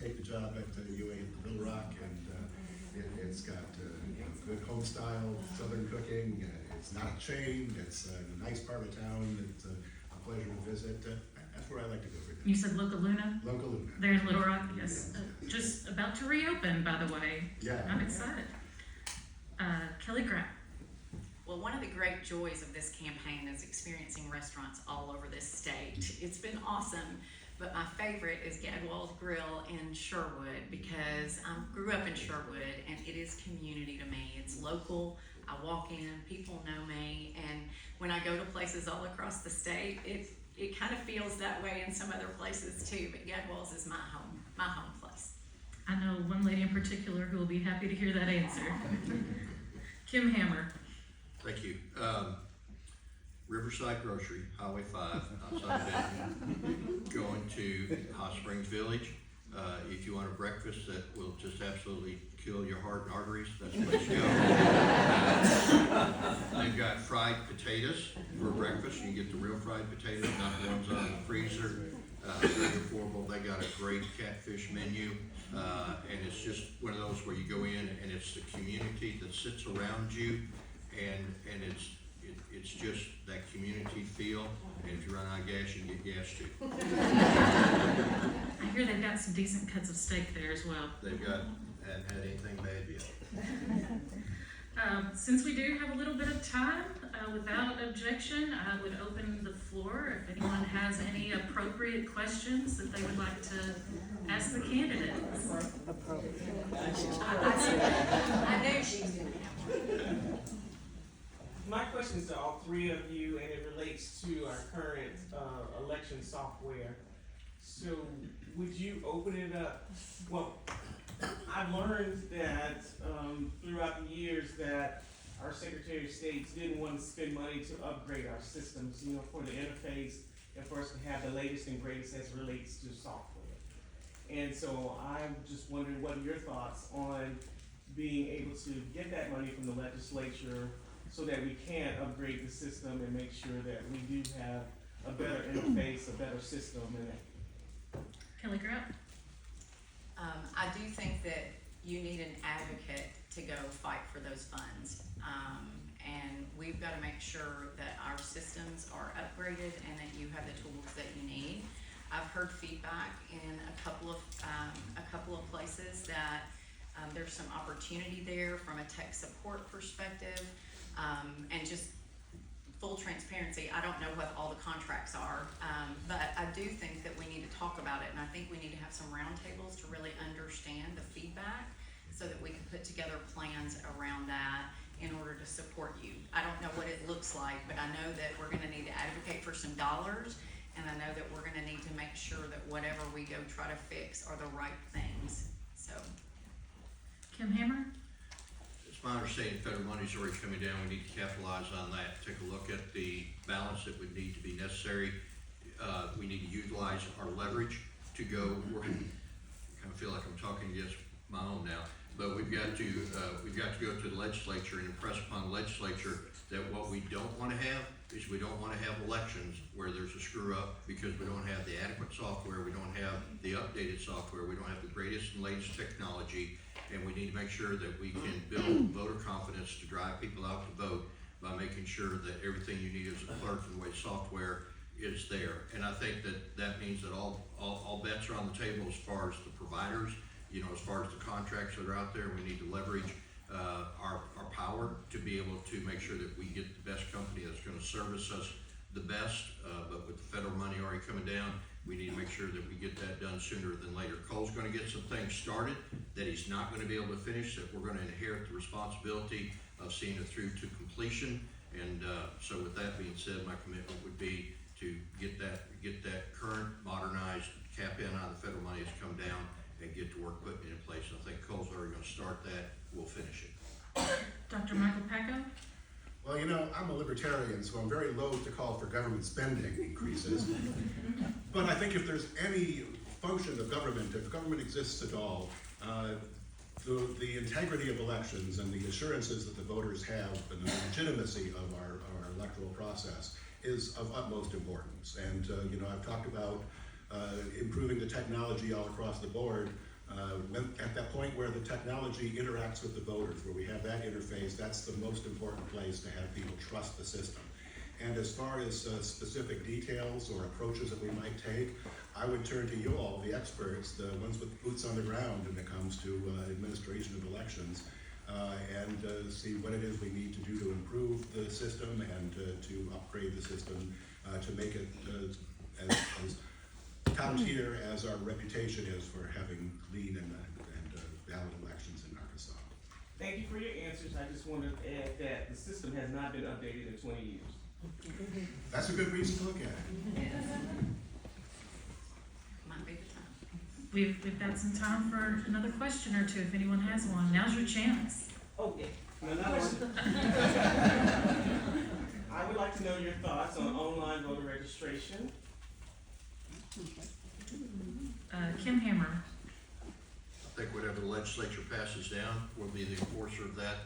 take the job at UA Little Rock, and it's got good home style Southern cooking. It's not a chain. It's a nice part of town. It's a pleasure to visit. That's where I like to go for dinner. You said Loca Luna? Loca Luna. There's Little Rock, yes. Just about to reopen, by the way. Yeah. I'm excited. Kelly Grapp. Well, one of the great joys of this campaign is experiencing restaurants all over this state. It's been awesome, but my favorite is Gadwall's Grill in Sherwood, because I grew up in Sherwood and it is community to me. It's local. I walk in, people know me, and when I go to places all across the state, it kind of feels that way in some other places too, but Gadwall's is my home place. I know one lady in particular who will be happy to hear that answer. Kim Hammer. Thank you. Riverside Grocery, Highway 5, outside of Denton, going to Hot Springs Village. If you want a breakfast that will just absolutely kill your heart and arteries, that's the place to go. They've got fried potatoes for breakfast. You can get the real fried potatoes, not the ones out of the freezer. Very affordable. They got a great catfish menu, and it's just one of those where you go in and it's the community that sits around you, and it's just that community feel. And if you run out of gas, you can get gas too. I hear they've got some decent cuts of steak there as well. They've got, hadn't had anything bad yet. Since we do have a little bit of time, without objection, I would open the floor if anyone has any appropriate questions that they would like to ask the candidates. I knew she was gonna have one. My question is to all three of you, and it relates to our current election software. So would you open it up? Well, I've learned that throughout the years that our Secretary of State didn't want to spend money to upgrade our systems, for the interface and for us to have the latest and greatest as it relates to software. And so I'm just wondering, what are your thoughts on being able to get that money from the legislature so that we can upgrade the system and make sure that we do have a better interface, a better system in it? Kelly Grapp. I do think that you need an advocate to go fight for those funds. And we've got to make sure that our systems are upgraded and that you have the tools that you need. I've heard feedback in a couple of places that there's some opportunity there from a tech support perspective. And just full transparency, I don't know what all the contracts are, but I do think that we need to talk about it, and I think we need to have some roundtables to really understand the feedback so that we can put together plans around that in order to support you. I don't know what it looks like, but I know that we're gonna need to advocate for some dollars, and I know that we're gonna need to make sure that whatever we go try to fix are the right things, so. Kim Hammer. It's my understanding federal money's already coming down. We need to capitalize on that, take a look at the balance that would need to be necessary. We need to utilize our leverage to go work. I kind of feel like I'm talking against my own now, but we've got to go to the legislature and impress upon the legislature that what we don't want to have is we don't want to have elections where there's a screw up because we don't have the adequate software, we don't have the updated software, we don't have the greatest and latest technology. And we need to make sure that we can build voter confidence to drive people out to vote by making sure that everything you need as a clerk and the way software is there. And I think that means that all bets are on the table as far as the providers, as far as the contracts that are out there. We need to leverage our power to be able to make sure that we get the best company that's going to service us the best. But with the federal money already coming down, we need to make sure that we get that done sooner than later. Cole's going to get some things started that he's not going to be able to finish, that we're going to inherit the responsibility of seeing it through to completion. And so with that being said, my commitment would be to get that current modernized cap in on the federal money has come down and get to work putting it in place. I think Cole's already going to start that. We'll finish it. Dr. Michael Packo. Well, I'm a libertarian, so I'm very loath to call for government spending increases. But I think if there's any function of government, if government exists at all, the integrity of elections and the assurances that the voters have and the legitimacy of our electoral process is of utmost importance. And I've talked about improving the technology all across the board. At that point where the technology interacts with the voters, where we have that interface, that's the most important place to have people trust the system. And as far as specific details or approaches that we might take, I would turn to you all, the experts, the ones with boots on the ground when it comes to administration of elections, and see what it is we need to do to improve the system and to upgrade the system to make it as top tier as our reputation is for having clean and valid elections in Arkansas. Thank you for your answers. I just wanted to add that the system has not been updated in 20 years. That's a good reason to look at it. Yes. Might be the time. We've got some time for another question or two if anyone has one. Now's your chance. Oh, yeah. Another question. I would like to know your thoughts on online voter registration. Kim Hammer. I think whatever the legislature passes down will be the enforcer of that